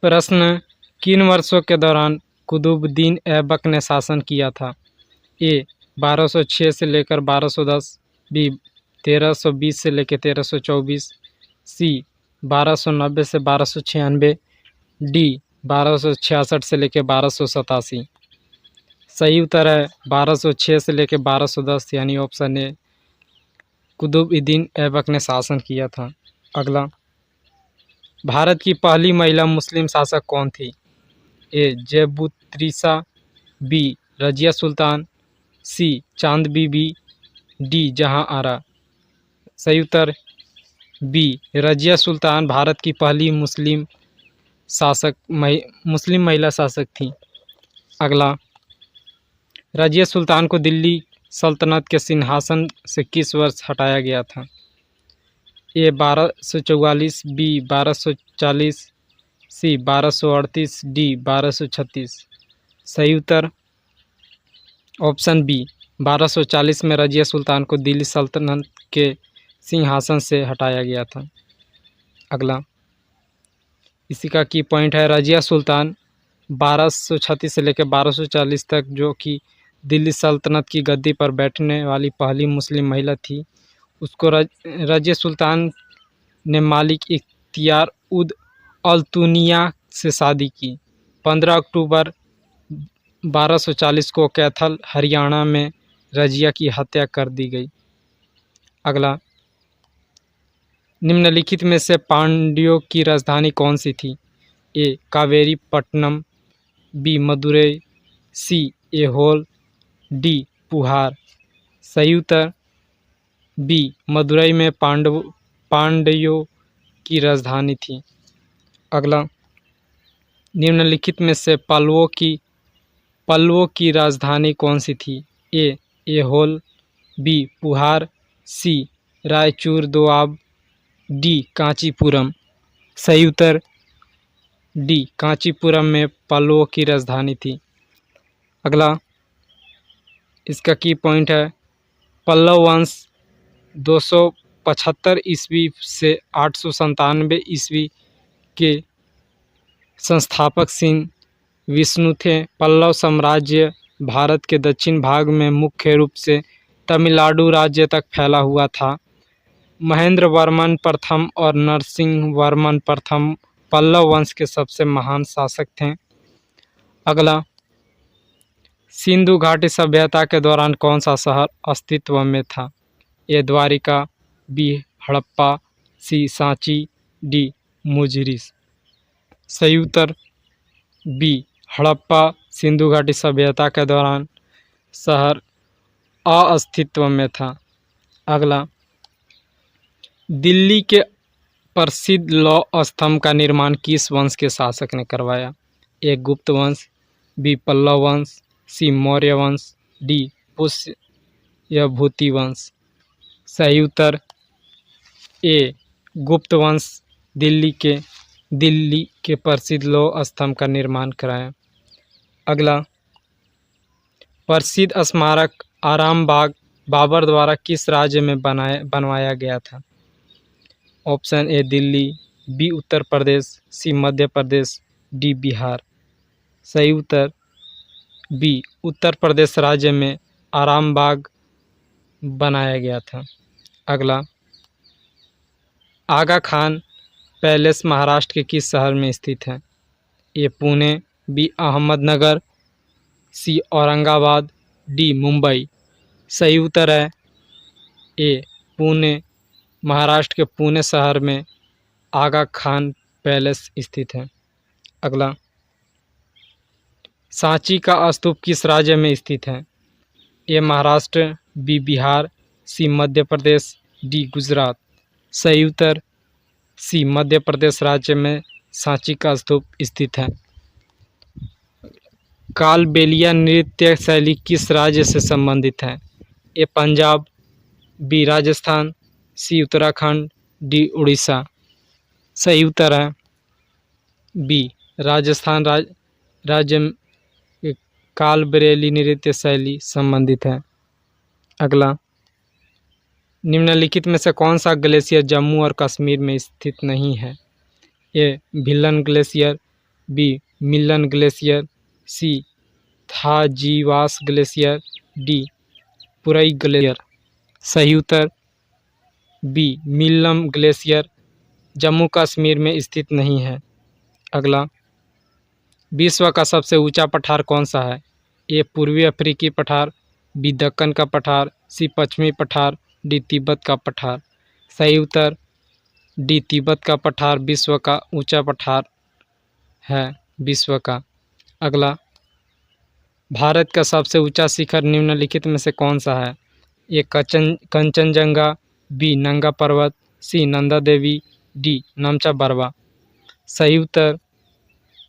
प्रश्न, किन वर्षों के दौरान कुतुबुद्दीन ऐबक ने शासन किया था? ए 1206 से लेकर 1210, बी 1320 से लेकर 1324, सी 1290 से 1296, डी 1266 से लेकर 1287। सही उत्तर है 1206 से लेकर 1210 यानी ऑप्शन ए, कुतुबुद्दीन ऐबक ने शासन किया था। अगला, भारत की पहली महिला मुस्लिम शासक कौन थी? ए ज़ेबुत्रिसा, बी रजिया सुल्तान, सी चांद बीबी, डी जहां आरा। सही उत्तर बी रजिया सुल्तान भारत की पहली मुस्लिम महिला शासक थी। अगला, रजिया सुल्तान को दिल्ली सल्तनत के सिंहासन से किस वर्ष हटाया गया था? ए 1244, बी 1240, सी 1238, डी 1236। सही उत्तर ऑप्शन बी 1240 में रजिया सुल्तान को दिल्ली सल्तनत के सिंहासन से हटाया गया था। अगला, इसी का की पॉइंट है, रजिया सुल्तान 1236 से लेकर 1240 तक जो कि दिल्ली सल्तनत की गद्दी पर बैठने वाली पहली मुस्लिम महिला थी, उसको रजिया सुल्तान ने मालिक इख्तियार उद अल्तुनिया से शादी की। 15 अक्टूबर 1240 को कैथल हरियाणा में रजिया की हत्या कर दी गई। अगला, निम्नलिखित में से पांड्यों की राजधानी कौन सी थी? ए कावेरी पट्टनम, बी मदुरई, सी ऐहोल, डी पुहार। सही उत्तर बी मदुरई में पांड्यों की राजधानी थी। अगला, निम्नलिखित में से पल्लवों की राजधानी कौन सी थी? ए ऐहोल, बी पुहार, सी रायचूर दोआब, डी कांचीपुरम। सही उत्तर डी कांचीपुरम में पल्लवों की राजधानी थी। अगला, इसका की पॉइंट है, पल्लव वंश 275 ईस्वी से 897 ईस्वी के संस्थापक सिंह विष्णु थे। पल्लव साम्राज्य भारत के दक्षिण भाग में मुख्य रूप से तमिलनाडु राज्य तक फैला हुआ था। महेंद्र वर्मन प्रथम और नरसिंह वर्मन प्रथम पल्लव वंश के सबसे महान शासक थे। अगला, सिंधु घाटी सभ्यता के दौरान कौन सा शहर अस्तित्व में था? ए द्वारिका, बी हड़प्पा, सी सांची, डी मुजिरिस। सही उत्तर बी हड़प्पा सिंधु घाटी सभ्यता के दौरान शहर अस्तित्व में था। अगला, दिल्ली के प्रसिद्ध लौह स्तंभ का निर्माण किस वंश के शासक ने करवाया? ए गुप्त वंश, बी पल्लव वंश, सी मौर्य वंश, डी पुष्यभूति वंश। सही उत्तर ए गुप्त वंश दिल्ली के प्रसिद्ध लौह स्तंभ का निर्माण कराया। अगला, प्रसिद्ध स्मारक आराम बाग बाबर द्वारा किस राज्य में बनवाया गया था? Option A Delhi, B Uttar Pradesh, C Madhya Pradesh, D Bihar. सही उत्तर बी उत्तर प्रदेश राज्य में आराम बाग बनाया गया था। अगला, आगा खान पैलेस महाराष्ट्र के किस शहर में स्थित है? ए पुणे, बी अहमदनगर, सी औरंगाबाद, डी मुंबई। सही उत्तर है ए पुणे, महाराष्ट्र के पुणे शहर में आगा खान पैलेस स्थित है। अगला, सांची का स्तूप किस राज्य में स्थित है? ए महाराष्ट्र, बी बिहार, सी मध्य प्रदेश, डी गुजरात। सही उत्तर सी मध्य प्रदेश राज्य में सांची का स्तूप स्थित है। कालबेलिया नृत्य शैली किस राज्य से संबंधित है? ए पंजाब, बी राजस्थान, सी उत्तराखंड, डी उड़ीसा। सही उत्तर है बी राजस्थान राज्य में कालबेलिया नृत्य शैली संबंधित है। अगला, निम्नलिखित में से कौन सा ग्लेशियर जम्मू और कश्मीर में स्थित नहीं है? ए भिलन ग्लेशियर, बी मिलन ग्लेशियर, सी थाजीवास ग्लेशियर, डी पुरई ग्लेशियर। सही उत्तर बी मिलम ग्लेशियर जम्मू कश्मीर में स्थित नहीं है। अगला, विश्व का सबसे ऊंचा पठार कौन सा है? ए पूर्वी अफ्रीकी पठार, बी दक्कन का पठार, सी पश्चिमी पठार, डी तिब्बत का पठार। सही उत्तर डी तिब्बत का पठार विश्व का ऊंचा पठार है विश्व का। अगला, भारत का सबसे ऊंचा शिखर निम्नलिखित में से कौन सा है? ए कंचनजंगा, बी नंगा पर्वत, सी नंदा देवी, डी नमचा बरवा। सही उत्तर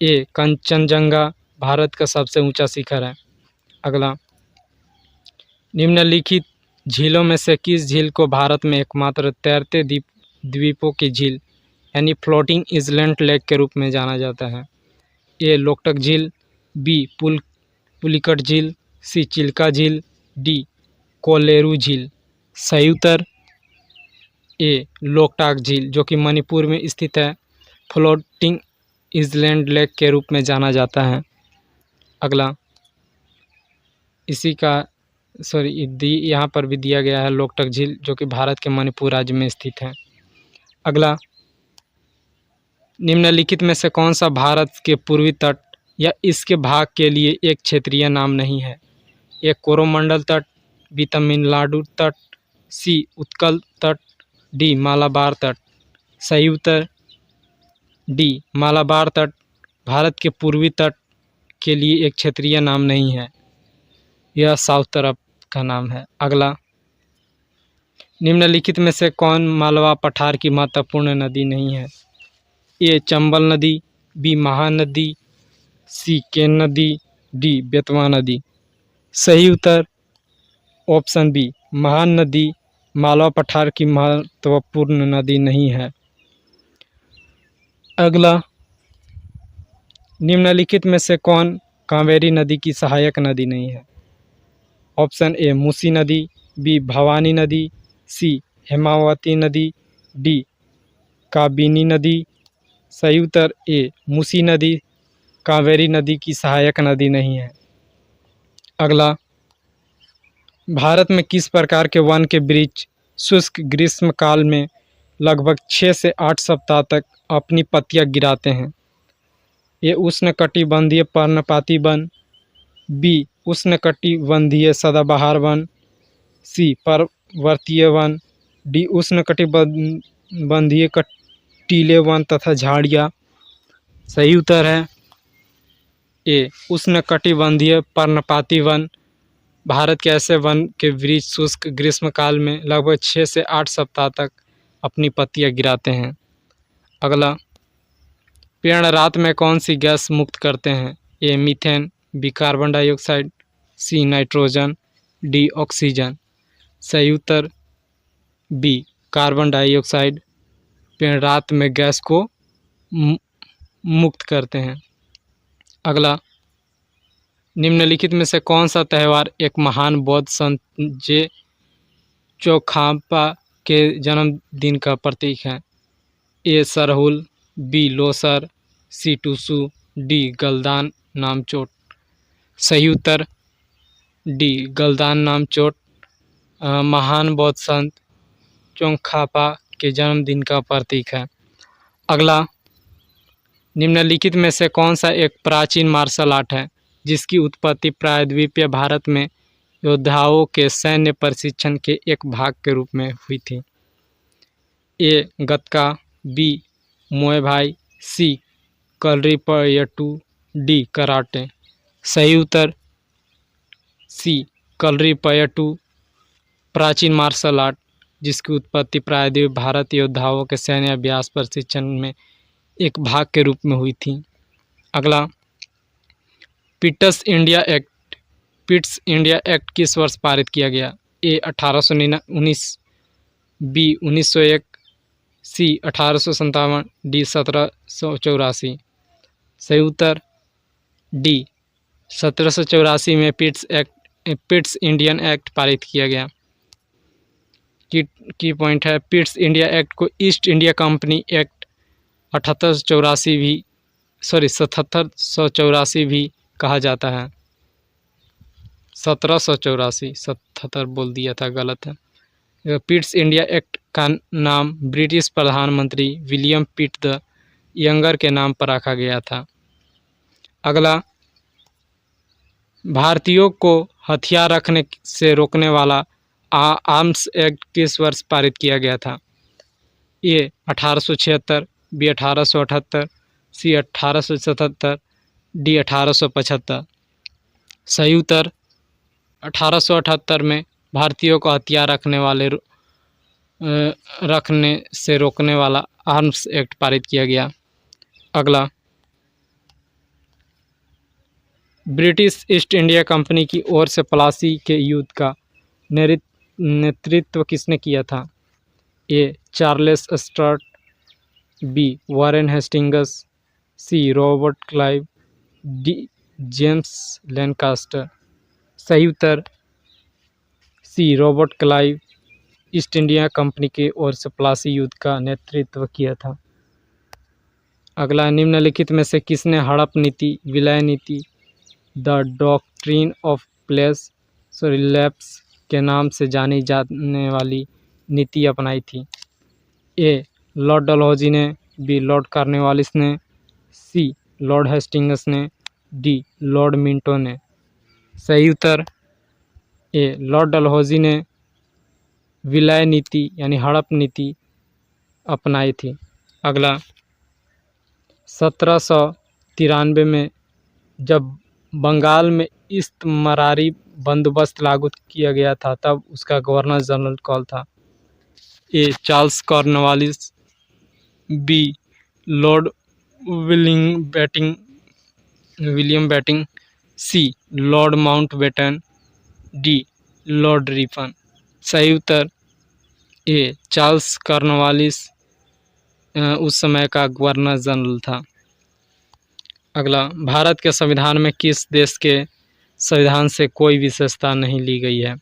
ए कंचनजंगा भारत का सबसे ऊंचा शिखर है। अगला, निम्नलिखित झीलों में से किस झील को भारत में एकमात्र तैरते द्वीपों की झील यानी फ्लोटिंग आइलैंड लेक के रूप में जाना जाता है? ए लोकटक झील, बी पुलिकट झील, सी चिल्का झील, डी कोलेरू झील। सही उत्तर ए लोकटाक झील जो कि मणिपुर में स्थित है, फ्लोटिंग आइलैंड लेक के रूप में जाना जाता है। अगला, इसी का यहाँ पर भी दिया गया है लोकटक झील जो कि भारत के मणिपुर राज्य में स्थित है। अगला, निम्नलिखित में से कौन सा भारत के पूर्वी तट या इसके भाग के लिए एक क्षेत्रीय नाम नहीं है? ए कोरोमंडल तट, बी तमिलनाडु तट, सी उत्कल तट, डी मालाबार तट। सही उत्तर डी मालाबार तट भारत के पूर्वी तट के लिए एक क्षेत्रीय नाम नहीं है, यह साउथ तरफ का नाम है। अगला, निम्नलिखित में से कौन मालवा पठार की महत्वपूर्ण नदी नहीं है? ए चंबल नदी, बी महानदी, सी केन नदी, डी बेतवा नदी। सही उत्तर ऑप्शन बी महानदी मालवा पठार की महत्वपूर्ण नदी नहीं है। अगला, निम्नलिखित में से कौन कावेरी नदी की सहायक नदी नहीं है? ऑप्शन ए मूसी नदी, बी भवानी नदी, सी हेमावती नदी, डी काबिनी नदी। सही उत्तर ए मूसी नदी कावेरी नदी की सहायक नदी नहीं है। अगला, भारत में किस प्रकार के वन के वृक्ष शुष्क ग्रीष्म काल में लगभग 6 से 8 सप्ताह तक अपनी पत्तियां गिराते हैं? ये उष्णकटिबंधीय पर्णपाती वन, बी उष्णकटिबंधीय सदाबहार वन, सी पर्वतीय वन, डी उष्णकटिबंधीय कटीले वन तथा झाड़ियाँ। सही उत्तर है ए उष्णकटिबंधीय पर्णपाती वन भारत के ऐसे वन के वृक्ष शुष्क ग्रीष्म काल में लगभग 6 से 8 सप्ताह तक अपनी पत्तियां गिराते हैं। अगला, पेड़ रात में कौन सी गैस मुक्त करते हैं? A methane, B carbon dioxide, C nitrogen, D oxygen. सही उत्तर बी कार्बन डाइऑक्साइड पेड़ रात में गैस को मुक्त करते हैं। अगला, निम्नलिखित में से कौन सा त्यौहार एक महान बौद्ध संत जे चौखाम्पा के जन्मदिन का प्रतीक है? ए सरहुल, बी लोसर, सी टूसू, डी गलदान नामचोट। सही उत्तर डी गलदान नामचोट महान बौद्ध संत चौखाम्पा के जन्मदिन का प्रतीक है। अगला, निम्नलिखित में से कौन सा एक प्राचीन मार्शल आर्ट है जिसकी उत्पत्ति प्रायद्वीपीय भारत में योद्धाओं के सैन्य प्रशिक्षण के एक भाग के रूप में हुई थी? ए गतका, बी मुए भाई, सी कलरीपयट्टू, डी कराटे। सही उत्तर सी कलरीपयट्टू प्राचीन मार्शल आर्ट जिसकी उत्पत्ति प्रायद्वीप भारत योद्धाओं के सैन्य अभ्यास प्रशिक्षण में एक भाग के रूप में हुई थी। अगला, पिट्स इंडिया एक्ट किस वर्ष पारित किया गया? ए 1819, बी 1901, सी 1857, डी 1784। सही उत्तर डी 1784 में पिट्स इंडियन एक्ट पारित किया गया। की पॉइंट है पिट्स इंडिया एक्ट को ईस्ट इंडिया कंपनी एक्ट 1884 भी 1784 भी कहा जाता है। 1784, 77 बोल दिया था, गलत है। पिट्स इंडिया एक्ट का नाम ब्रिटिश प्रधानमंत्री विलियम पिट द यंगर के नाम पर रखा गया था। अगला, भारतीयों को हथियार रखने से रोकने वाला आर्म्स एक्ट किस वर्ष पारित किया गया था? ए 1876, बी 1878, सी 1877, डी 1875। सही उत्तर 1878 में भारतीयों को हथियार रखने से रोकने वाला आर्म्स एक्ट पारित किया गया। अगला, ब्रिटिश ईस्ट इंडिया कंपनी की ओर से प्लासी के युद्ध का नेतृत्व किसने किया था? A Charles Sturt, B Warren Hastings, C Robert Clive, D James Lancaster. सही उत्तर C Robert Clive East India Company की ओर से प्लासी युद्ध का नेतृत्व किया था। अगला, निम्नलिखित में से किसने हड़प नीति, विलय नीति, द डॉक्ट्रिन ऑफ लैप्स के नाम से जानी जाने वाली नीति अपनाई थी? ए लॉर्ड डलहौजी ने, बी लॉर्ड कॉर्नवालिस ने, सी लॉर्ड हेस्टिंग्स ने, डी लॉर्ड मिंटो ने। सही उत्तर ए लॉर्ड डलहौजी ने विलय नीति यानी हड़प नीति अपनाई थी। अगला, 1793 में जब बंगाल में इस्तमरारी बंदोबस्त लागू किया गया था तब उसका गवर्नर जनरल कौन था? A Charles Cornwallis, B lord William Bentinck, C lord Mountbatten, D lord Ripon. सही उत्तर ए चार्ल्स कॉर्नवालिस उस समय का गवर्नर जनरल था। अगला, भारत के संविधान में किस देश के संविधान से कोई विशेषता नहीं ली गई है?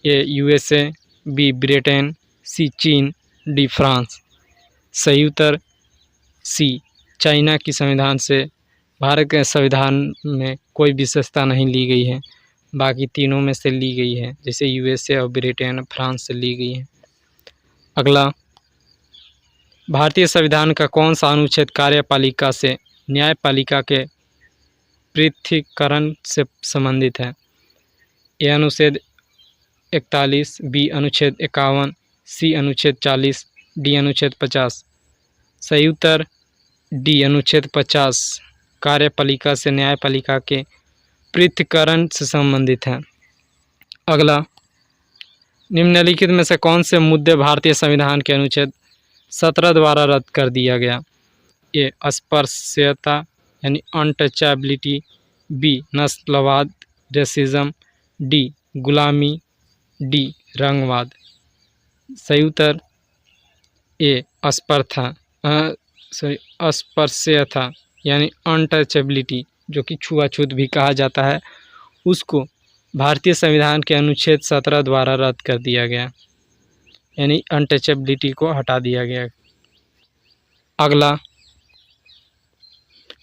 ए यूएसए, बी ब्रिटेन, सी चीन, डी फ्रांस। सही उत्तर सी चाइना की संविधान से भारत के संविधान में कोई विशेषता नहीं ली गई है, बाकी तीनों में से ली गई है, जैसे यूएसए और ब्रिटेन फ्रांस से ली गई है। अगला, भारतीय संविधान का कौन सा अनुच्छेद कार्यपालिका से न्यायपालिका के पृथक्करण से संबंधित है? ए अनुच्छेद 41, बी अनुच्छेद 51, सी अनुच्छेद 40, डी अनुच्छेद 50। सही उत्तर डी अनुच्छेद 50 कार्यपालिका से न्यायपालिका के पृथक्करण से संबंधित है। अगला, निम्नलिखित में से कौन से मुद्दे भारतीय संविधान के अनुच्छेद 17 द्वारा रद्द कर दिया गया? ए अस्पृश्यता यानी अनटचेबिलिटी, बी नस्लवाद रेसिज्म, डी गुलामी, डी रंगवाद। सही उत्तर ए अस्पृश्यता यानी अनटचेबिलिटी, जो कि छुआछूत भी कहा जाता है, उसको भारतीय संविधान के अनुच्छेद 17 द्वारा रद्द कर दिया गया, यानी अनटचेबिलिटी को हटा दिया गया। अगला,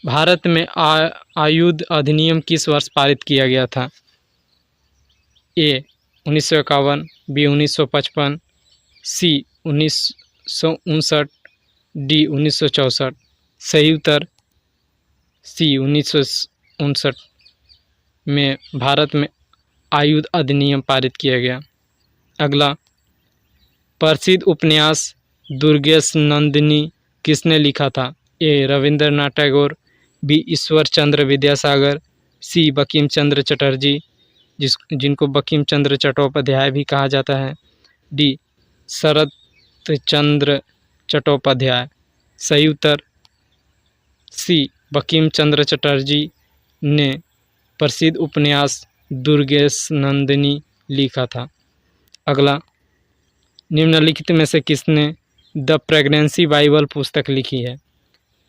भारत में आयुध अधिनियम किस वर्ष पारित किया गया था? ए 1951, बी 1955, सी 1959, डी 1964। सही उत्तर सी 1959 में भारत में आयुध अधिनियम पारित किया गया। अगला, प्रसिद्ध उपन्यास दुर्गेश नंदिनी किसने लिखा था? ए रविंद्रनाथ टैगोर, बी ईश्वर चंद्र विद्यासागर, सी बंकिम चंद्र चटर्जी जिनको बंकिम चंद्र चट्टोपाध्याय भी कहा जाता है, डी शरत चंद्र चट्टोपाध्याय। सही उत्तर सी बंकिम चंद्र चटर्जी ने प्रसिद्ध उपन्यास दुर्गेश नंदिनी लिखा था। अगला, निम्नलिखित में से किसने द प्रेगनेंसी बाइबल पुस्तक लिखी है?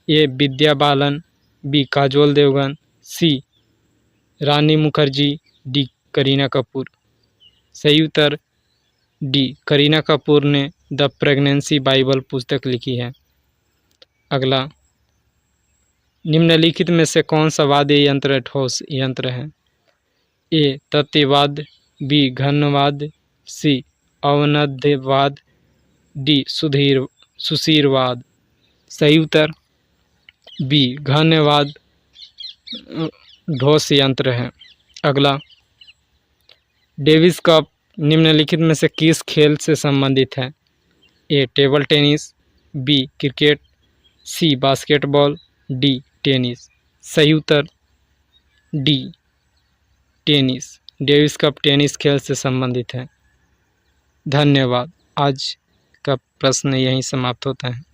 ए विद्या बालन, बी काजोल देवगन, सी रानी मुखर्जी, डी करीना कपूर। सही उत्तर डी करीना कपूर ने द प्रेगनेंसी बाइबल पुस्तक लिखी है। अगला, निम्नलिखित में से कौन सा वाद्य यंत्र ठोस यंत्र है? ए तत्ववाद, बी घनवाद, सी अवनद्यवाद, डी सुषिरवाद। सही उत्तर बी घनवाद ठोस यंत्र है। अगला, डेविस कप निम्नलिखित में से किस खेल से संबंधित है? A table tennis, B cricket, C basketball, D tennis. सही उत्तर D tennis. Davis Cup tennis खेल से संबंधित है। धन्यवाद। आज का प्रश्न यहीं समाप्त होता है।